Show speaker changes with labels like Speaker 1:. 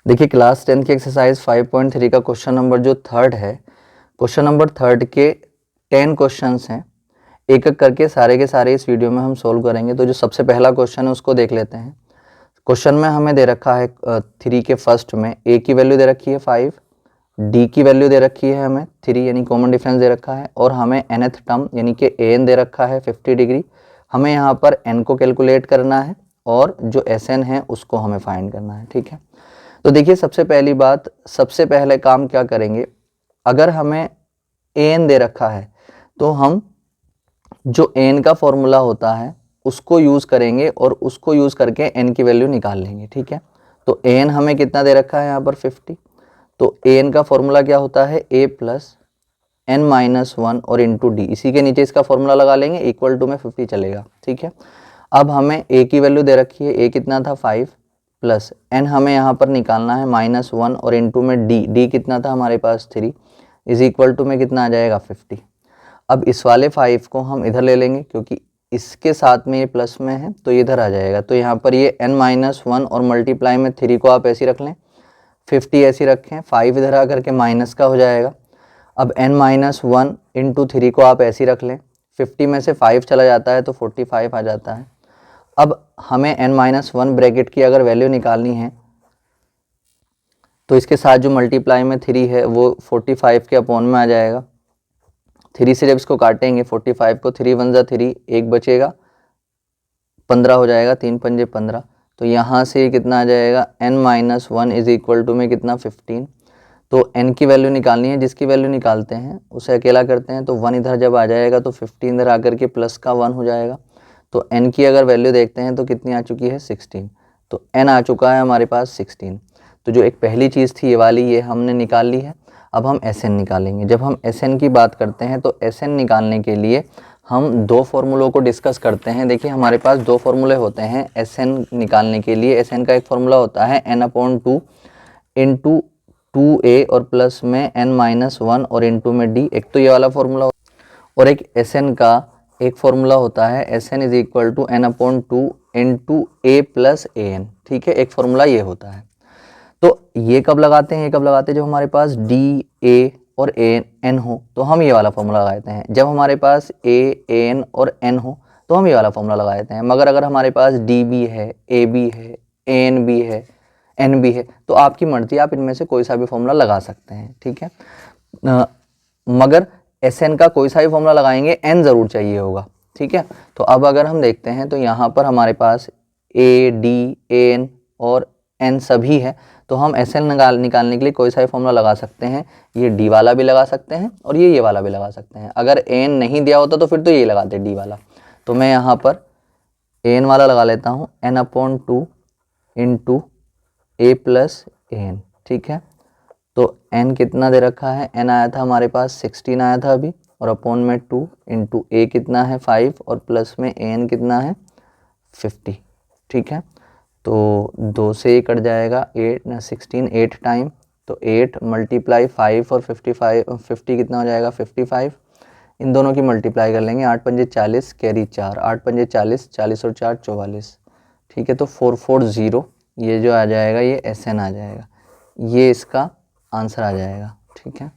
Speaker 1: देखिए क्लास 10 की एक्सरसाइज 5.3 का क्वेश्चन नंबर जो थर्ड है, क्वेश्चन नंबर थर्ड के 10 क्वेश्चंस हैं। एक एक करके सारे के सारे इस वीडियो में हम सोल्व करेंगे। तो जो सबसे पहला क्वेश्चन है उसको देख लेते हैं। क्वेश्चन में हमें दे रखा है 3 के फर्स्ट में ए की वैल्यू दे रखी है 5, डी की वैल्यू दे रखी है हमें 3 यानी कॉमन डिफरेंस दे रखा है, और हमें nth टर्म यानी कि एन दे रखा है 50 डिग्री। हमें यहाँ पर एन को कैलकुलेट करना है और जो एस एन है उसको हमें फाइंड करना है। ठीक है, तो देखिए सबसे पहली बात, सबसे पहले काम क्या करेंगे, अगर हमें एन दे रखा है तो हम जो एन का फॉर्मूला होता है उसको यूज़ करेंगे और उसको यूज़ करके एन की वैल्यू निकाल लेंगे। ठीक है, तो एन हमें कितना दे रखा है यहाँ पर 50, तो एन का फॉर्मूला क्या होता है ए प्लस एन माइनस 1 और इंटू डी, इसी के नीचे इसका फॉर्मूला लगा लेंगे, इक्वल टू में 50 चलेगा। ठीक है, अब हमें ए की वैल्यू दे रखी है, ए कितना था 5 प्लस एन हमें यहाँ पर निकालना है -1 और इंटू में डी कितना था हमारे पास 3 इज इक्वल टू में कितना आ जाएगा 50। अब इस वाले 5 को हम इधर ले लेंगे क्योंकि इसके साथ में ये प्लस में है तो ये इधर आ जाएगा, तो यहाँ पर ये n-1 और मल्टीप्लाई में 3 को आप ऐसे रख लें, 50 ऐसी रखें, 5 इधर आ करके माइनस का हो जाएगा। अब n-1 इंटू 3 को आप ऐसे रख लें, 50 में से 5 चला जाता है तो 45 आ जाता है। अब हमें n-1 ब्रैकेट की अगर वैल्यू निकालनी है तो इसके साथ जो मल्टीप्लाई में 3 है वो 45 के अपॉन में आ जाएगा। 3 से जब इसको काटेंगे 45 को 3 1 जा 3, एक बचेगा 15 हो जाएगा, 3 पंजे 15, तो यहाँ से कितना आ जाएगा n-1 इज इक्वल टू में कितना 15। तो n की वैल्यू निकालनी है, जिसकी वैल्यू निकालते हैं उसे अकेला करते हैं, तो 1 इधर जब आ जाएगा तो 15 इधर आकर के प्लस का 1 हो जाएगा। तो n की अगर वैल्यू देखते हैं तो कितनी आ चुकी है 16, तो n आ चुका है हमारे पास 16। तो जो एक पहली चीज़ थी ये वाली, ये हमने निकाल ली है। अब हम Sn निकालेंगे। जब हम Sn की बात करते हैं तो Sn निकालने के लिए हम दो फार्मूलों को डिस्कस करते हैं। देखिए हमारे पास दो फार्मूले होते हैं Sn निकालने के लिए। Sn का एक फार्मूला होता है n/2 इंटू 2a और प्लस में n-1 और इंटू में d, एक तो ये वाला फार्मूला, और एक Sn का एक फार्मूला होता है Sn is equal to n/2 into a plus an। ठीक है, एक फार्मूला ये होता है। तो ये कब लगाते हैं, ये कब लगाते हैं जब हमारे पास d a और n हो तो हम ये वाला फार्मूला लगाते हैं। जब हमारे पास a n और n हो तो हम ये वाला फार्मूला लगा देते हैं। मगर अगर हमारे पास d भी है, a भी है, an भी है, n भी है, तो आपकी मर्जी, आप इनमें से कोई सा भी फार्मूला लगा सकते हैं। ठीक है, मगर Sn का कोई सा भी फार्मूला लगाएंगे n ज़रूर चाहिए होगा। ठीक है, तो अब अगर हम देखते हैं तो यहाँ पर हमारे पास a d an और n सभी है, तो हम Sn निकालने के लिए कोई सा भी फार्मूला लगा सकते हैं। ये d वाला भी लगा सकते हैं और ये वाला भी लगा सकते हैं। अगर an नहीं दिया होता तो फिर तो ये लगाते d वाला, तो मैं यहाँ पर an वाला लगा लेता हूँ, n/2 into a plus an। ठीक है, तो n कितना दे रखा है, n आया था हमारे पास 16 आया था अभी, और अपॉन में 2 इंटू a कितना है 5 और प्लस में an कितना है 50। ठीक है, तो 2 से कट जाएगा 16 8 टाइम, तो 8 मल्टीप्लाई 5 और 50 कितना हो जाएगा 55। इन दोनों की मल्टीप्लाई कर लेंगे, 8 पंजे 40 कैरी 4, 8 पंजे 40, 40 और 4 44। ठीक है, तो 440 ये जो आ जाएगा ये Sn आ जाएगा, ये इसका आंसर आ जाएगा। ठीक है।